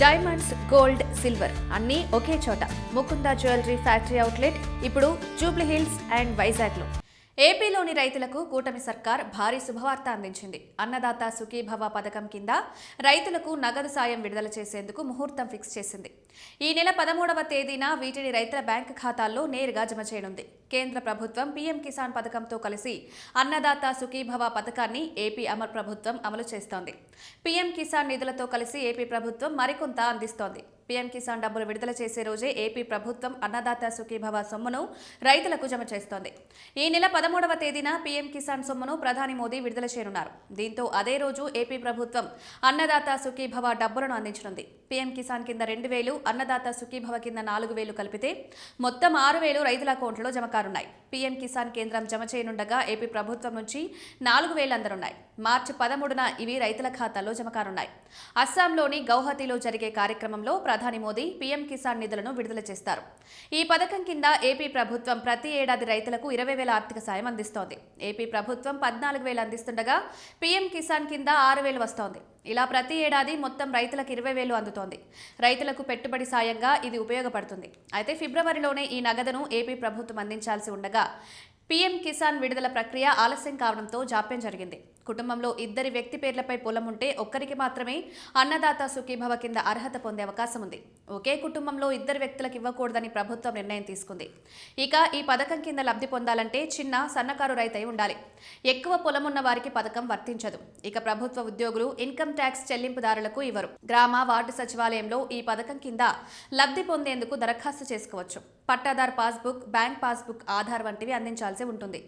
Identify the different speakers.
Speaker 1: Diamonds, gold, silver అన్నీ ఒకే చోట. Mukunda jewellery factory outlet ఇప్పుడు జూబ్లీ హిల్స్ అండ్ వైజాగ్లో. ఏపీలోని రైతులకు కూటమి సర్కార్ భారీ శుభవార్త అందించింది. అన్నదాత సుఖీభవ పథకం కింద రైతులకు నగదు సాయం విడుదల చేసేందుకు ముహూర్తం ఫిక్స్ చేసింది. ఈ నెల 13వ తేదీన వీటిని రైతుల బ్యాంకు ఖాతాల్లో నేరుగా జమ చేయనుంది. కేంద్ర ప్రభుత్వం పీఎం కిసాన్ పథకంతో కలిసి అన్నదాత సుఖీభవ పథకాన్ని ఏపీ ప్రభుత్వం అమలు చేస్తోంది. పీఎం కిసాన్ నిధులతో కలిసి ఏపీ ప్రభుత్వం మరికొంత అందిస్తోంది. పీఎం కిసాన్ డబ్బులు విడుదల చేసే రోజే ఏపీ ప్రభుత్వం అన్నదాత సుఖీభవ సొమ్మును రైతులకు జమ చేస్తోంది. ఈ నెల 13వ తేదీన పీఎం కిసాన్ సొమ్మును ప్రధాని మోదీ విడుదల చేయనున్నారు. దీంతో అదే రోజు ఏపీ ప్రభుత్వం అన్నదాత సుఖీభవ డబ్బులను అందించనుంది. పీఎం కిసాన్ కింద 2,000, అన్నదాత సుఖీభవ కింద 4,000 కలిపితే మొత్తం 6,000 రైతుల అకౌంట్లో జమ కానున్నాయి. పీఎం కిసాన్ కేంద్రం జమ చేయనుండగా ఏపీ ప్రభుత్వం నుంచి 4,000 అందనున్నాయి. మార్చి 13న ఇవి రైతుల ఖాతాల్లో జమ కానున్నాయి. అస్సాంలోని గౌహతిలో జరిగే కార్యక్రమంలో ప్రధాని మోదీ పీఎం కిసాన్ నిధులను విడుదల చేస్తారు. ఈ పథకం కింద ఏపీ ప్రభుత్వం ప్రతి ఏడాది రైతులకు 20,000 ఆర్థిక సాయం అందిస్తోంది. ఏపీ ప్రభుత్వం 14,000 అందిస్తుండగా పీఎం కిసాన్ కింద 6,000 వస్తోంది. ఇలా ప్రతి ఏడాది మొత్తం రైతులకు 20,000 అందుతోంది. రైతులకు పెట్టుబడి సాయంగా ఇది ఉపయోగపడుతుంది. అయితే ఫిబ్రవరిలోనే ఈ నగదును ఏపీ ప్రభుత్వం అందించాల్సి ఉండగా పీఎం కిసాన్ విడుదల ప్రక్రియ ఆలస్యం కావడంతో జాప్యం జరిగింది. కుటుంబంలో ఇద్దరి వ్యక్తి పేర్లపై పొలం ఉంటే ఒక్కరికి మాత్రమే అన్నదాత సుఖీభవ కింద అర్హత పొందే అవకాశం ఉంది. ఒకే కుటుంబంలో ఇద్దరు వ్యక్తులకు ఇవ్వకూడదని ప్రభుత్వం నిర్ణయం తీసుకుంది. ఇక ఈ పథకం కింద లబ్ధి పొందాలంటే చిన్న, సన్నకారు రైతై ఉండాలి. ఎక్కువ పొలం ఉన్న వారికి పథకం వర్తించదు. ఇక ప్రభుత్వ ఉద్యోగులు, ఇన్కమ్ ట్యాక్స్ చెల్లింపుదారులకు ఇవ్వరు. గ్రామ, వార్డు సచివాలయంలో ఈ పథకం కింద లబ్ధి పొందేందుకు దరఖాస్తు చేసుకోవచ్చు. Pattadar passbook, bank passbook, Aadhaar వంటివి అందించాల్సి ఉంటుంది.